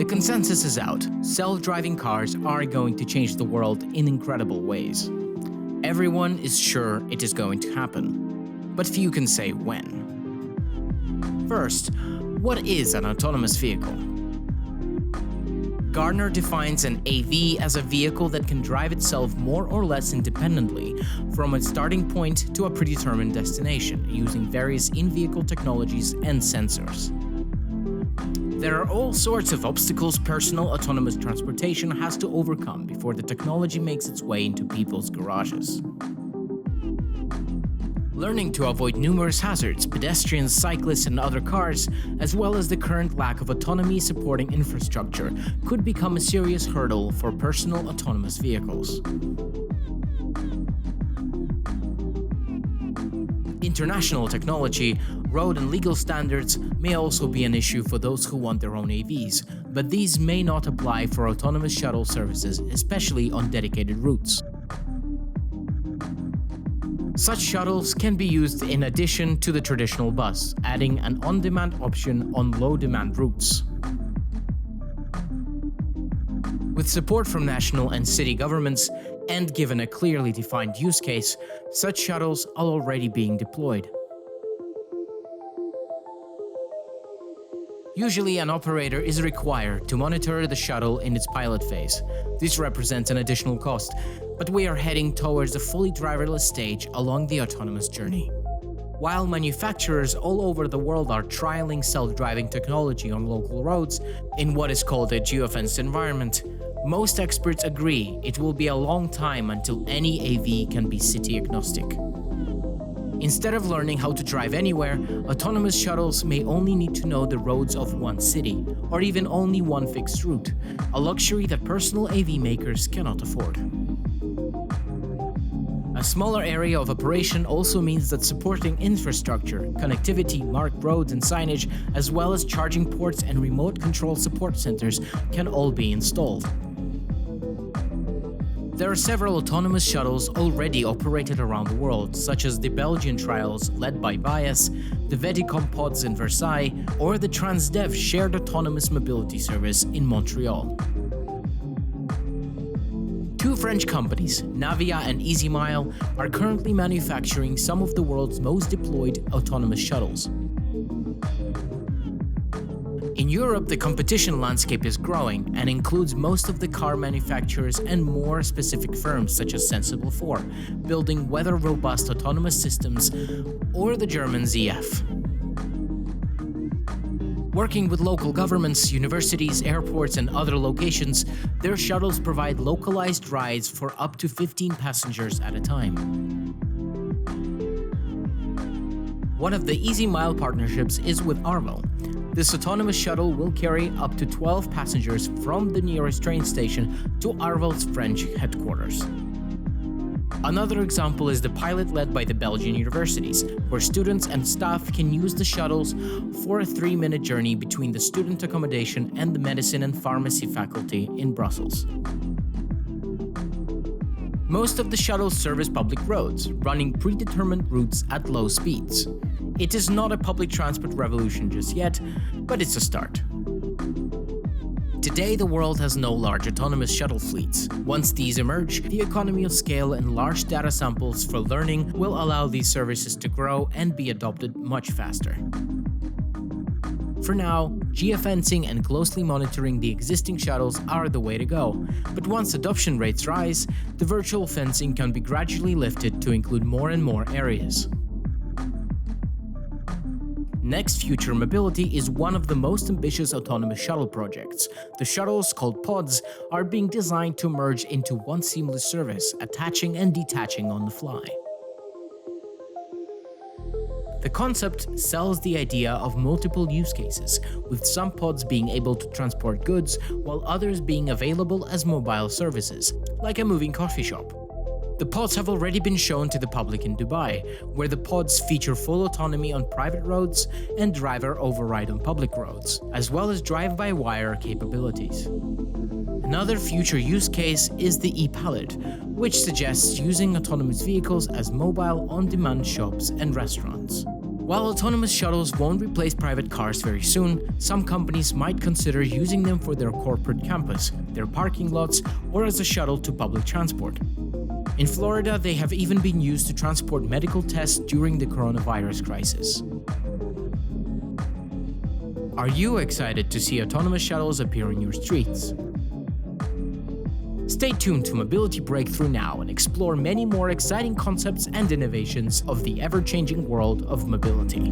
The consensus is out. Self-driving cars are going to change the world in incredible ways. Everyone is sure it is going to happen, but few can say when. First, what is an autonomous vehicle? Gartner defines an AV as a vehicle that can drive itself more or less independently from a starting point to a predetermined destination, using various in-vehicle technologies and sensors. There are all sorts of obstacles personal autonomous transportation has to overcome before the technology makes its way into people's garages. Learning to avoid numerous hazards, pedestrians, cyclists, and other cars, as well as the current lack of autonomy supporting infrastructure, could become a serious hurdle for personal autonomous vehicles. International technology, road and legal standards may also be an issue for those who want their own AVs, but these may not apply for autonomous shuttle services, especially on dedicated routes. Such shuttles can be used in addition to the traditional bus, adding an on-demand option on low-demand routes. With support from national and city governments, and given a clearly defined use case, such shuttles are already being deployed. Usually, an operator is required to monitor the shuttle in its pilot phase. This represents an additional cost, but we are heading towards a fully driverless stage along the autonomous journey. While manufacturers all over the world are trialing self-driving technology on local roads in what is called a geofenced environment, most experts agree it will be a long time until any AV can be city agnostic. Instead of learning how to drive anywhere, autonomous shuttles may only need to know the roads of one city, or even only one fixed route, a luxury that personal AV makers cannot afford. A smaller area of operation also means that supporting infrastructure, connectivity, marked roads and signage, as well as charging ports and remote control support centers can all be installed. There are several autonomous shuttles already operated around the world, such as the Belgian trials led by Vias, the Vedicom pods in Versailles, or the Transdev shared autonomous mobility service in Montreal. Two French companies, Navia and EasyMile, are currently manufacturing some of the world's most deployed autonomous shuttles. In Europe, the competition landscape is growing and includes most of the car manufacturers and more specific firms such as Sensible 4, building weather-robust autonomous systems, or the German ZF. Working with local governments, universities, airports, and other locations, their shuttles provide localized rides for up to 15 passengers at a time. One of the EasyMile partnerships is with Arval. This autonomous shuttle will carry up to 12 passengers from the nearest train station to Arval's French headquarters. Another example is the pilot led by the Belgian universities, where students and staff can use the shuttles for a 3-minute journey between the student accommodation and the medicine and pharmacy faculty in Brussels. Most of the shuttles service public roads, running predetermined routes at low speeds. It is not a public transport revolution just yet, but it's a start. Today, the world has no large autonomous shuttle fleets. Once these emerge, the economy of scale and large data samples for learning will allow these services to grow and be adopted much faster. For now, geofencing and closely monitoring the existing shuttles are the way to go, but once adoption rates rise, the virtual fencing can be gradually lifted to include more and more areas. Next Future Mobility is one of the most ambitious autonomous shuttle projects. The shuttles, called pods, are being designed to merge into one seamless service, attaching and detaching on the fly. The concept sells the idea of multiple use cases, with some pods being able to transport goods, while others being available as mobile services, like a moving coffee shop. The pods have already been shown to the public in Dubai, where the pods feature full autonomy on private roads and driver override on public roads, as well as drive-by-wire capabilities. Another future use case is the e-pallet, which suggests using autonomous vehicles as mobile on-demand shops and restaurants. While autonomous shuttles won't replace private cars very soon, some companies might consider using them for their corporate campus, their parking lots, or as a shuttle to public transport. In Florida, they have even been used to transport medical tests during the coronavirus crisis. Are you excited to see autonomous shuttles appear in your streets? Stay tuned to Mobility Breakthrough now and explore many more exciting concepts and innovations of the ever-changing world of mobility.